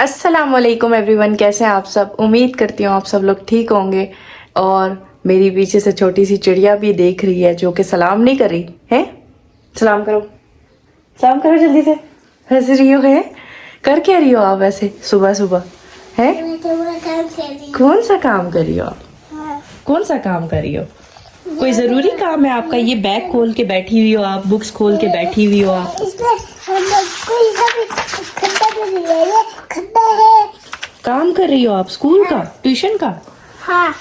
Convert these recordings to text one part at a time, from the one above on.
अस्सलामुअलैकुम एवरीवन, कैसे हैं आप सब। उम्मीद करती हूँ आप सब लोग ठीक होंगे। और मेरी पीछे से छोटी सी चिड़िया भी देख रही है जो कि सलाम नहीं कर रही है। सलाम करो, सलाम करो जल्दी से। हंस रही हो है, कर क्या रही हो आप वैसे सुबह सुबह है। कौन सा काम कर रही हो आप? कौन सा काम कर रही हो? कोई जरूरी काम है आपका? ये बैग खोल के बैठी हुई हो आप, बुक्स खोल के बैठी हुई हो आप। काम कर रही हो आप स्कूल का, ट्यूशन का? हाँ।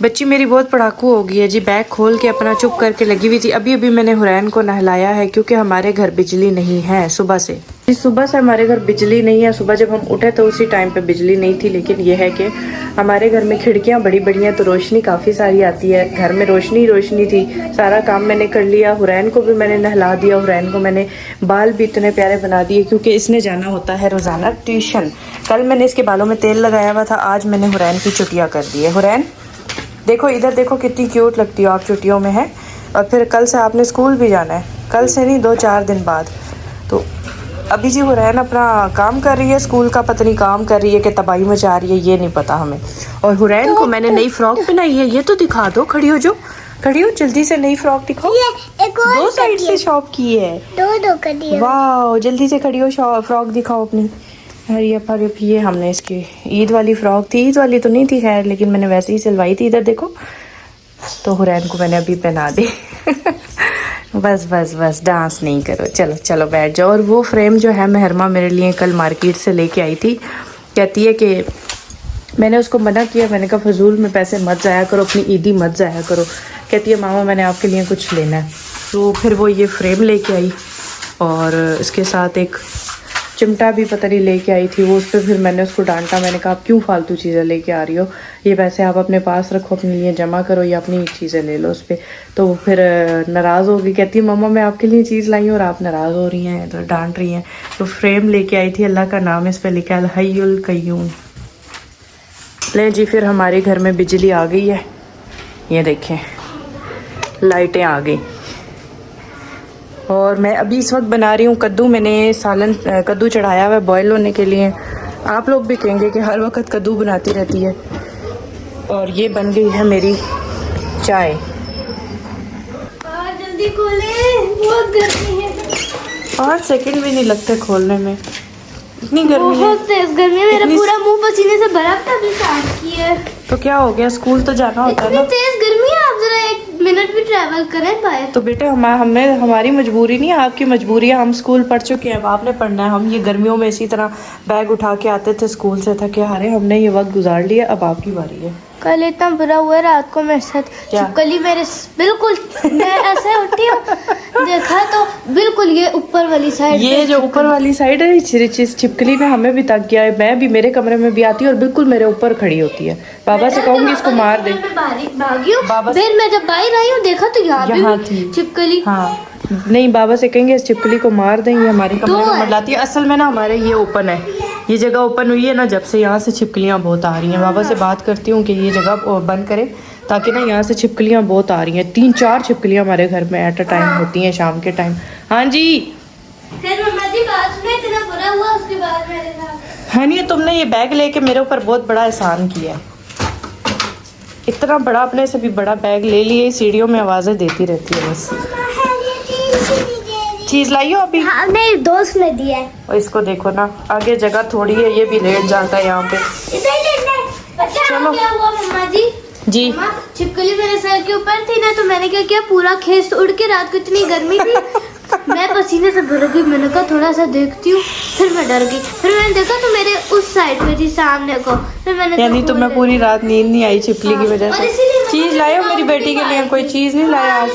बच्ची मेरी बहुत पढ़ाकू हो गई है जी। बैग खोल के अपना चुप करके लगी हुई थी। अभी अभी मैंने हुरैन को नहलाया है क्योंकि हमारे घर बिजली नहीं है सुबह से। सुबह से हमारे घर बिजली नहीं है। सुबह जब हम उठे तो उसी टाइम पे बिजली नहीं थी, लेकिन यह है कि हमारे घर में खिड़कियां बड़ी बड़ी हैं तो रोशनी काफ़ी सारी आती है। घर में रोशनी रोशनी थी। सारा काम मैंने कर लिया। हुरैन को भी मैंने नहला दिया। हुरैन को मैंने बाल भी इतने प्यारे बना दिए क्योंकि इसने जाना होता है रोज़ाना ट्यूशन। कल मैंने इसके बालों में तेल लगाया हुआ था, आज मैंने हुरैन की चुटिया कर दी है। हुरैन देखो इधर देखो, कितनी क्यूट लगती हो आप छुट्टियों में है। और फिर कल से आपने स्कूल भी जाना है, कल से नहीं 2-4 दिन बाद। तो अभी जी हुरैन अपना काम कर रही है, स्कूल का पता नहीं काम कर रही है कि तबाही मचा रही है, ये नहीं पता हमें। और हुरैन को मैंने नई फ्रॉक पहनाई है, ये तो दिखा दो। खड़ी हो जो, खड़ी हो जल्दी से। नई फ्रॉक दिखाओ। दो साइड से शॉप की है। दो वाह, जल्दी से खड़ी हो, फ्रॉक दिखाओ अपनी। अरे ये हमने इसकी ईद वाली फ्रॉक थी, ईद वाली तो नहीं थी खैर, लेकिन मैंने वैसे ही सिलवाई थी। इधर देखो, तो हुरैन को मैंने अभी पहना दी। बस बस बस, डांस नहीं करो, चलो चलो बैठ जाओ। और वो फ्रेम जो है महरमा मेरे लिए कल मार्केट से लेके आई थी। कहती है कि मैंने उसको मना किया, मैंने कहा फजूल में पैसे मत जाया करो, अपनी ईदी मत जाया करो। कहती है मामा मैंने आपके लिए कुछ लेना है। तो फिर वो ये फ्रेम लेके आई और इसके साथ एक चिमटा भी पता नहीं लेके आई थी। वो उस पर फिर मैंने उसको डांटा। मैंने कहा आप क्यों फालतू चीज़ें लेके आ रही हो, ये पैसे आप अपने पास रखो, अपने लिए जमा करो या अपनी चीज़ें ले लो उस पर। तो वो फिर नाराज़ हो गई, कहती है मम्मा मैं आपके लिए चीज़ लाई हूँ और आप नाराज़ हो रही हैं, तो डांट रही हैं। तो फ्रेम लेके आई थी, अल्लाह का नाम इस पर लिखा है अल हय्युल क़य्यूम। ले जी, फिर हमारे घर में बिजली आ गई है। ये देखें लाइटें आ गई। और मैं अभी इस वक्त बना रही हूँ कद्दू। मैंने सालन कद्दू चढ़ाया हुआ है बॉयल होने के लिए। आप लोग भी कहेंगे कि हर वक्त कद्दू बनाती रहती है। और ये बन गई है मेरी चाय। जल्दी खोले, बहुत गर्मी है। 5 सेकंड भी नहीं लगते खोलने में, इतनी गर्मी है। बहुत तेज गर्मी है, मेरा पूरा मुंह पसीने से भरा था। अभी साफ की है तो क्या हो गया, स्कूल तो जाना होता है इतनी ना। तेज गर्मी है, आप जरा 1 मिनट भी ट्रैवल करें बाहर। तो बेटे हमने हमारी मजबूरी नहीं है, आपकी मजबूरी है। हम स्कूल पढ़ चुके हैं, अब आपने पढ़ना है। हम ये गर्मियों में इसी तरह बैग उठा के आते थे स्कूल से, थके हारे हमने ये वक्त गुजार लिया। अब आपकी बारी है। कल इतना बुरा हुआ रात को मेरे साथ। छिपकली मेरे बिल्कुल, मैं ऐसे उठी हूँ, देखा तो बिल्कुल ये ऊपर वाली साइड, ये जो ऊपर वाली साइड है, इस छिपकली ने हमें भी तक किया है। मैं भी, मेरे कमरे में भी आती है और बिल्कुल मेरे ऊपर खड़ी होती है। बाबा से कहूंगी इसको मार दे। भागी हूँ, फिर मैं जब बाहर आई हूँ देखा तो यहाँ थी छिपकली। हाँ नहीं, बाबा से कहेंगे इस छिपकली को मार दें, ये हमारे कमरे में मंडलाती है। असल में ना हमारे ये ओपन है, ये जगह ओपन हुई है ना जब से, यहाँ से छिपकलियाँ बहुत आ रही हैं। बाबा से बात करती हूँ कि ये जगह बंद करें ताकि ना यहाँ से छिपकलियाँ बहुत आ रही हैं। 3-4 छिपकलियाँ हमारे घर में एट अ टाइम होती हैं शाम के टाइम। हाँ जी, फिर मम्मा जी बात में इतना बुरा हुआ उसके बाद मेरे साथ। हाँ नहीं, तुमने ये बैग लेके मेरे ऊपर बहुत बड़ा एहसान किया है। इतना बड़ा, अपने से भी बड़ा बैग ले लिए, सीढ़ियों में आवाज़ें देती रहती है बस। चीज़ लाई हो अभी? हाँ, मेरे दोस्त ने दिया है। और इसको देखो ना, आगे जगह थोड़ी है, ये भी लेट जाता है यहाँ पे। चलो क्या हुआ मम्मा जी? जी छिपकली मेरे सर के ऊपर थी ना, तो मैंने क्या किया, पूरा खेस उड़ के, रात को इतनी गर्मी थी मैं पसीने से भर गई। मैंने कहा थोड़ा सा देखती हूँ, फिर मैं डर गई। फिर मैंने देखा तो मेरे उस साइड पे थी, सामने को। फिर मैंने यानी तो मैं पूरी रात नींद नहीं आई छिपकली की वजह से। चीज़ लाए हो मेरी बेटी के लिए? कोई चीज़ नहीं लाया आज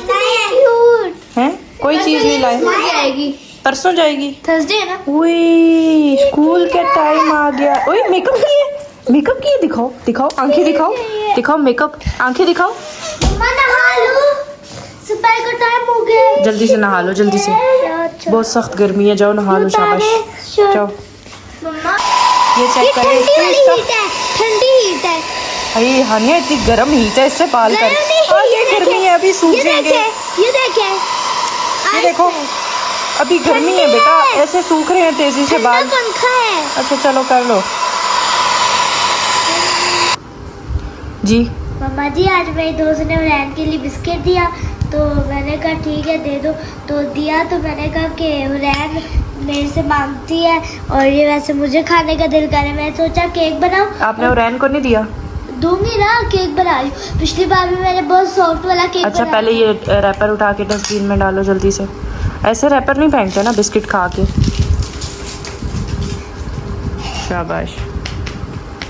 है? कोई चीज़ नहीं लाए? जाएगी परसों जाएगी, थर्सडे है ना। ओए स्कूल का टाइम आ गया। ओए मेकअप किए, मेकअप किए, दिखाओ दिखाओ, आंखें दिखाओ, दिखाओ मेकअप, आंखें दिखाओ। मम्मा नहा लो, सुबह का टाइम हो गया। जल्दी से नहा लो, जल्दी से, बहुत सख्त गर्मी है। जाओ नहा लो, शाबाश जाओ। मम्मा ये चेक करें, ठंडी हीट है। अरे हानिया इतनी गर्म हीट है, इससे बाल कर। ये गर्मी है, अभी सूख जाएंगे। ये देखे ये देखो, अभी गर्मी है बेटा, ऐसे सूख रहे हैं तेजी से बाल। पंखा है। अच्छा चलो कर लो जी। मम्मा जी आज मेरी दोस्त ने हुरैन के लिए बिस्किट दिया, तो मैंने कहा ठीक है दे दो, तो दिया। तो मैंने कहा कि हुरैन मेरे से मांगती है और ये वैसे मुझे खाने का दिल करे, मैं सोचा केक बनाऊं। आपने हुरैन को नहीं दिया? दूंगी ना, केक बना रही हूँ। पिछली बार भी मैंने बहुत सॉफ्ट वाला केक अच्छा बनाया। पहले ये रैपर उठा के डस्टबिन में डालो जल्दी से। ऐसे रैपर नहीं फेंकते ना बिस्किट खा के। शाबाश।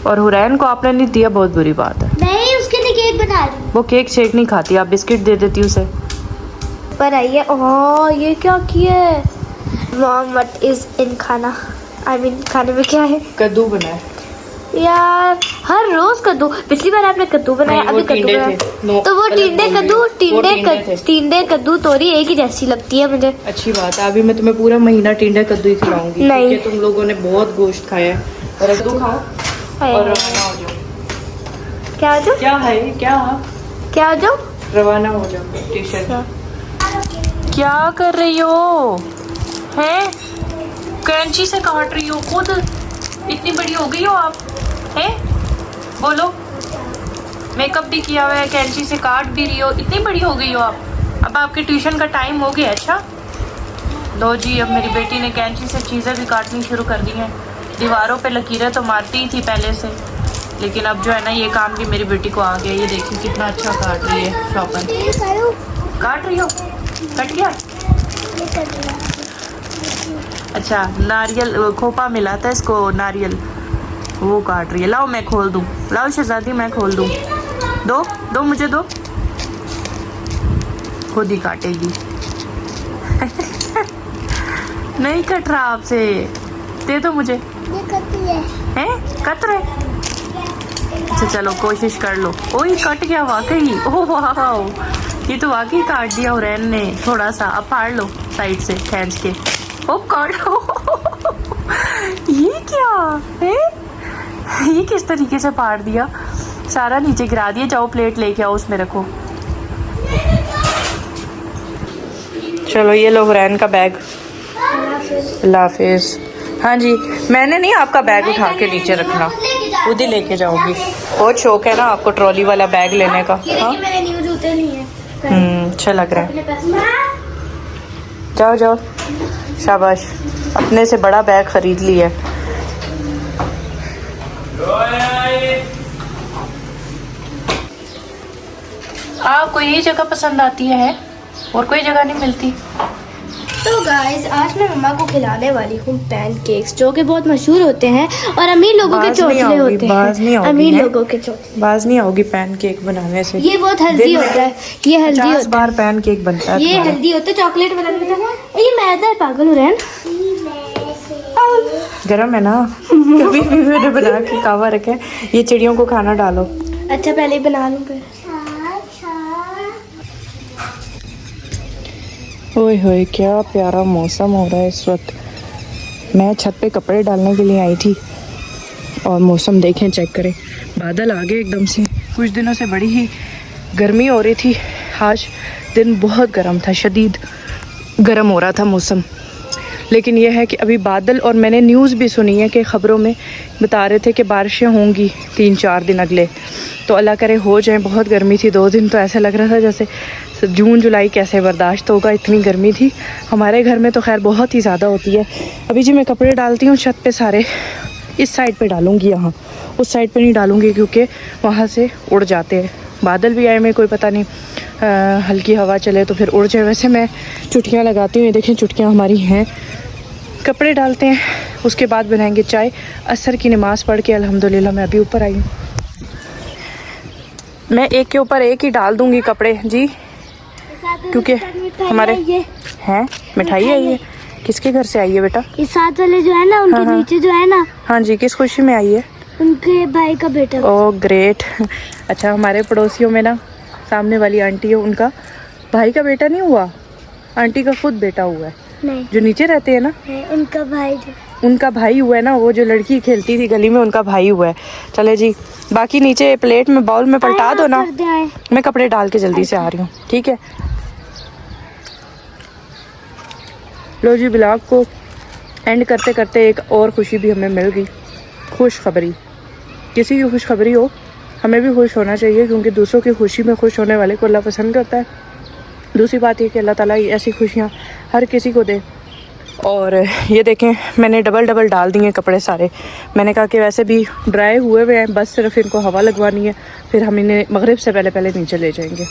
और हुरैन को आपने नहीं दिया, बहुत बुरी बात है। नहीं, उसके लिए केक बना रही हूँ। वो केक शेक नहीं खाती, आप बिस्किट दे देती उसे। पर आइए, ओह ये क्या किया है? मॉम व्हाट इज इन खाना, आई मीन खाने में क्या है? कद्दू बनाए यार हर रोज कद्दू। पिछली बार आपने कद्दू बनाया, नहीं, वो अभी कद्दू टींडे बनाया। थे। नो, तो वो गलत टींडे बोल रही कद्दू, हो। वो टींडे थे। टींडे कद्दू तोरी एक ही जैसी लगती है मुझे। अच्छी बात है, अभी मैं तुम्हें पूरा महीना टिंडे कद्दू ही खिलाऊंगी। नहीं। क्योंकि तुम लोगों ने बहुत गोश्त खाया है। और कद्दू खाओ और रवाना हो जाओ। क्या हो जाओ? क्या है क्या? क्या हो जाओ? रवाना हो जाओ ट्यूशन। क्या कर रही हो? हैं? कैंची से काट रही हो खुद? इतनी बड़ी हो गई हो आप? हैं? बोलो। मेकअप भी किया हुआ है, कैंची से काट भी रही हो, इतनी बड़ी हो गई हो आप? अब आपके ट्यूशन का टाइम हो गया। अच्छा लो जी, अब मेरी बेटी ने कैंची से चीज़ें भी काटनी शुरू कर दी हैं। दीवारों पे लकीरें तो मारती ही थी पहले से, लेकिन अब जो है ना ये काम भी मेरी बेटी को आ गया। ये देखिए कितना अच्छा काट रही है शॉपर। काट रही हो? कट गया? अच्छा नारियल खोपा मिला था इसको, नारियल वो काट रही है। लाओ मैं खोल दूँ, लाओ शहजादी मैं खोल दूँ। दो दो मुझे दो, खुद ही काटेगी। नहीं कट रहा आपसे, दे दो मुझे। हैं कट रहे? अच्छा चलो कोशिश कर लो। ओह कट गया वाकई। ओह वाह, ये तो वाकई काट दिया हुरैन ने थोड़ा सा। अब फाड़ लो साइड से खींच के। ओ काट। ये क्या है? ये किस तरीके से फाड़ दिया? सारा नीचे गिरा दिया। जाओ प्लेट लेके आओ, उसमें रखो। चलो ये लो हुरैन का बैग। अल्लाह हाफिज़। हाँ जी, मैंने नहीं आपका बैग उठा के नीचे रखना, खुद ही लेके जाओगी। बहुत शौक है ना आपको ट्रॉली वाला बैग लेने का? हाँ मेरे न्यू जूते नहीं है। अच्छा लग रहा है। जाओ जाओ, शाबाश, अपने से बड़ा बैग खरीद लिया। आपको यही जगह पसंद आती है और कोई जगह नहीं मिलती? तो गाइस आज मैं मम्मा को खिलाने वाली हूँ पैनकेक्स, जो कि बहुत मशहूर होते हैं और अमीर लोगों के चोचले होते हैं। अमीर लोगों के चोचले। बाज नहीं आओगी पैनकेक बनाने से। ये बहुत हेल्दी होता है, ये हेल्दी 50 होता बार पैनकेक बनता है, है। ये हेल्दी होता है। चॉकलेट वाला भी होता है। ये मैदा है, पागल हो रहे हैं। गरम है ना। कभी भी मैंने बना के कावा रखा है। ये चिड़ियों को खाना डालो। अच्छा पहले ही बना लूँ फिर। ओए होए क्या प्यारा मौसम हो रहा है इस वक्त। मैं छत पे कपड़े डालने के लिए आई थी और मौसम देखें, चेक करें, बादल आ गए एकदम से। कुछ दिनों से बड़ी ही गर्मी हो रही थी, आज दिन बहुत गर्म था, शदीद गर्म हो रहा था मौसम। लेकिन यह है कि अभी बादल, और मैंने न्यूज़ भी सुनी है कि ख़बरों में बता रहे थे कि बारिशें होंगी 3-4 दिन अगले, तो अल्लाह करे हो जाए। बहुत गर्मी थी 2 दिन, तो ऐसा लग रहा था जैसे जून जुलाई कैसे बर्दाश्त होगा, इतनी गर्मी थी। हमारे घर में तो खैर बहुत ही ज़्यादा होती है। अभी जी मैं कपड़े डालती हूँ छत पे सारे, इस साइड पे डालूँगी, यहाँ उस साइड पे नहीं डालूँगी क्योंकि वहाँ से उड़ जाते हैं। बादल भी आए में कोई पता नहीं, हल्की हवा चले तो फिर उड़ जाए। वैसे मैं चुटकियाँ लगाती हूँ, ये देखें चुटकियाँ हमारी हैं। कपड़े डालते हैं, उसके बाद बनाएंगे चाय। असर की नमाज़ पढ़ के अल्हम्दुलिल्लाह मैं अभी ऊपर आई हूँ। मैं एक के ऊपर एक ही डाल दूँगी कपड़े जी, क्योंकि हमारे हैं मिठाई आई है। किसके घर से आई है बेटा? इस साथ वाले जो है ना, उनके हाँ, नीचे जो है ना, हाँ जी, किस खुशी में आई है? उनके भाई का बेटा। Oh great. अच्छा हमारे पड़ोसियों में ना सामने वाली आंटी है, उनका भाई का बेटा नहीं हुआ, आंटी का खुद बेटा हुआ है। नहीं, जो नीचे रहते हैं ना, उनका भाई, जो उनका भाई हुआ है ना, वो जो लड़की खेलती थी गली में, उनका भाई हुआ है। चले जी, बाकी नीचे प्लेट में बाउल में पलटा दो ना, मैं कपड़े डाल के जल्दी से आ रही हूँ, ठीक है? लो जी, ब्लॉग को एंड करते करते एक और खुशी भी हमें मिल गई, खुशखबरी। किसी की खुशखबरी हो, हमें भी खुश होना चाहिए, क्योंकि दूसरों की खुशी में खुश होने वाले को अल्लाह पसंद करता है। दूसरी बात ये कि अल्लाह ताला ऐसी खुशियाँ हर किसी को दे। और ये देखें, मैंने डबल डबल डाल दिए कपड़े सारे। मैंने कहा कि वैसे भी ड्राई हुए हुए हैं, बस सिर्फ इनको हवा लगवानी है, फिर हम इन्हें मगरिब से पहले पहले नीचे ले जाएंगे।